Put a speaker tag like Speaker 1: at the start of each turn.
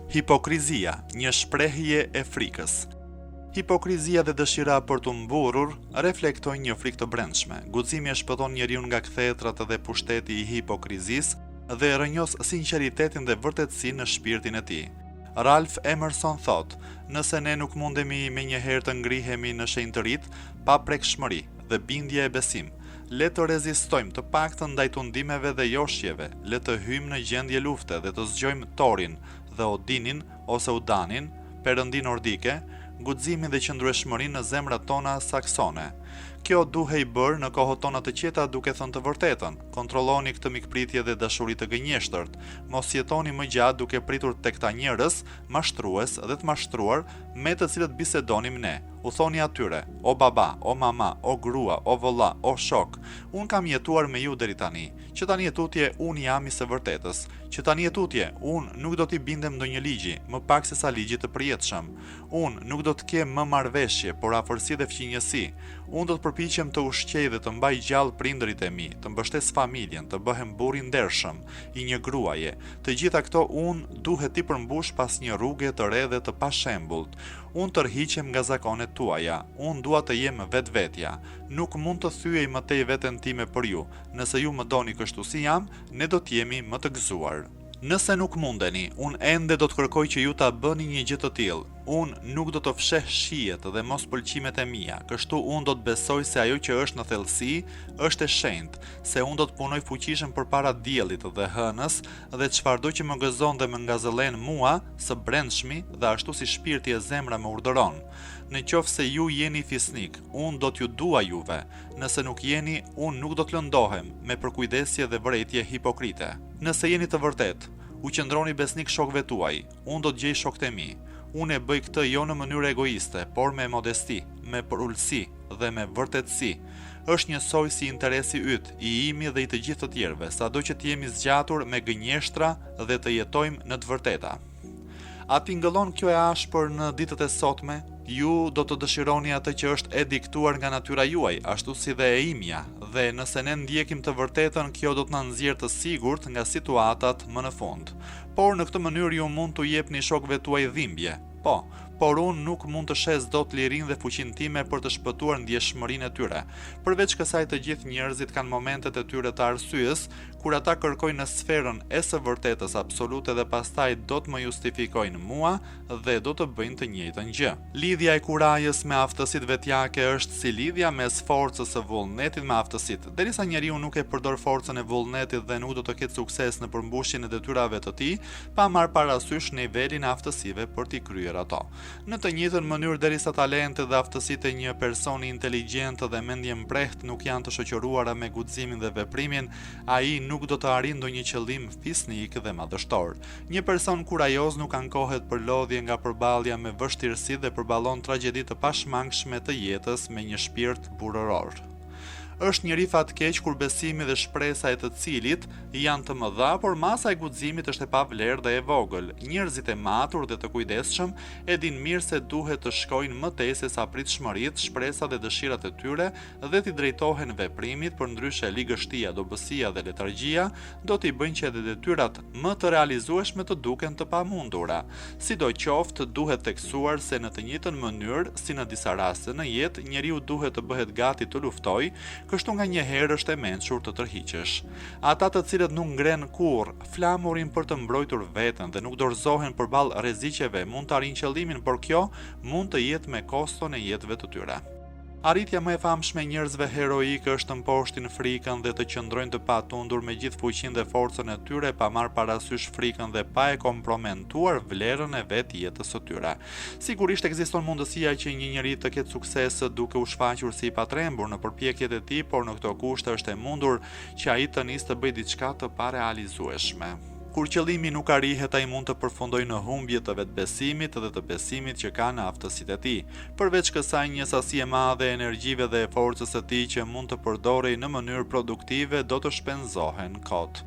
Speaker 1: Hipokrizia, një shprehje e frikës. Hipokrizia dhe dëshira për të mburur reflektojnë një frikë të brendshme. Guximi e shpëton njeriu nga kthetrat dhe pushteti i hipokrizisë dhe rrënjos sinqeritetin dhe vërtetësinë në shpirtin e tij. Ralph Emerson thot: nëse ne nuk mundemi menjëherë të ngrihemi në shenjë të rit, pa prekshmëri dhe bindje e besim, le të rezistojmë të paktën ndaj tundimeve dhe joshjeve, le të hyjmë në gjendje lufte dhe të zgjojmë Thorin dhe Odinin ose Udanin, perëndi nordike, guximin dhe qëndrueshmërinë në zemrat tona saksone. Kjo duhej bërë në kohët tona të qeta duke thënë të vërtetën. Kontrolloni këtë mikpritje dhe dashuri të gënjeshtërt. Mos jetoni më gjatë duke pritur tek ta njerëz mashtrues dhe të mashtruar me të cilët bisedonim ne. U thoni atyre: o baba, o mama, o grua, o vëlla, o shok, un kam jetuar me ju deri tani. Që tani tutje un jam i së vërtetës. Që tani tutje un nuk do t'i bindem ndonjë ligji, më pak se sa ligjit të përjetshëm. Un nuk do të kem më marrëveshje, por afërsi dhe fqinjësi. Un do të përpiqem të ushqej dhe të mbaj gjallë prindërit e mi, të mbështes familjen, të bëhem burr i ndershëm, i një gruaje. Të gjitha këto un duhet t'i përmbush pas një rruge të re dhe të pashembullt. Un tërhiqem nga zakonet tuaja, un dua të jem vetvetja, nuk mund të thyej më tej veten time për ju, nëse ju më doni kështu si jam, ne do t'jemi më të gëzuar. Nëse nuk mundeni, un ende do të kërkoj që ju ta bëni një gjë të tillë. Un nuk do të fsheh shijet dhe mos pëlqimet e mia, kështu un do të besoj se ajo që është në thellësi është e shenjtë, se un do të punoj fuqishëm përpara diellit dhe hënës dhe çfarëdo që më gëzon dhe më ngazëllen mua së brendshmi dhe ashtu si shpirti e zemra më urdhëron. Në qoftë se ju jeni fisnik, un do t'ju dua juve. Nëse nuk jeni, un nuk do të lëndohem me përkujdesje dhe vërejtje hipokrite. Nëse jeni të vërtet, u qëndroni besnik shokëve tuaj, un do të gjej shokët e mi. Unë e bëj këtë jo në mënyrë egoiste, por me modesti, me përullësi dhe me vërtetësi. Është njësoj si interesi yt, i imi dhe i të gjithë të tjerëve, sado që t'jemi zgjatur me gënjeshtra dhe të jetojmë në të vërteta. A tingëllon kjo e ashpër në ditët e sotme? Ju do të dëshironi atë që është e diktuar nga natyra juaj, ashtu si dhe e imja, dhe nëse ne ndjekim të vërtetën, kjo do të na nxjerrë të sigurt nga situatat më në fund. Por në këtë mënyrë ju mund t'u jepni shokëve tuaj dhimbje. Po, por unë nuk mund të shes dot lirinë dhe fuqinë time për të shpëtuar ndjeshmërinë e tyre. Përveç kësaj, të gjithë njerëzit kanë momentet e tyre të arsyes, kur ata kërkojnë në sferën e së vërtetës absolute dhe pastaj do të më justifikojnë mua dhe do të bëjnë të njëjtën gjë. Lidhja e kurajës me aftësitë vetjake është si lidhja mes forcës së vullnetit me aftësitë. Derisa njeriu nuk e përdor forcën e vullnetit dhe nuk do të ketë sukses në përmbushjen e detyrave të tij, pa marrë parasysh nivelin e aftësive për t'i kryer ato. Në të njëjtën mënyrë, derisa talentet dhe aftësitë e një personi inteligjent dhe mendje mprehtë nuk janë të shoqëruara me guximin dhe veprimin, ai nuk do të arrijë ndonjë qëllim fisnik dhe madhështor. Një person kurajoz nuk ankohet për lodhje nga përballja me vështirësi dhe përballon tragjedi të pashmangshme të jetës me një shpirt burrëror. Është njëri fatkeq kur besimi dhe shpresa e të cilit janë të mëdha, por masa e guximit është e pavlerë dhe e vogël. Njerëzit e matur dhe të kujdesshëm e dinë mirë se duhet të shkojnë më tej se sa pritshmëritë, shpresat dhe dëshirat e tyre dhe t'i drejtohen veprimit, përndryshe ligështia, dobësia dhe letargjia do t'i bëjnë që edhe detyrat më të realizueshme të duken të pamundura. Sidoqoftë, duhet theksuar se në të njëjtën mënyrë si në disa raste në jetë, njeriu duhet të bëhet gati të luftojë, kështu nga një herë është e mençur të tërhiqesh. Ata të cilët nuk ngren kurrë flamurin për të mbrojtur veten dhe nuk dorëzohen përballë rreziqeve mund të arrijnë qëllimin, por kjo mund të jetë me koston e jetëve të tyre. Arritja më e famshme e njerëzve heroike është të mposhtin frikën dhe të qëndrojnë të patundur me gjithë fuqinë dhe forcën e tyre, pa marrë parasysh frikën dhe pa e kompromentuar vlerën e vetë jetës së tyre. Sigurisht ekziston mundësia që një njeri të ketë sukses duke u shfaqur si i patrembur në përpjekjet e tij, por në këto kushte është e mundur që ai të nisë të bëjë diçka të parealizueshme. Kur qëllimi nuk arrihet, ai mund të përfundojë në humbje të vetbesimit dhe të besimit që ka në aftësitë e tij. Përveç kësaj, një sasi e madhe e energjive dhe e forcës së tij që mund të përdorej në mënyrë produktive do të shpenzohen kot.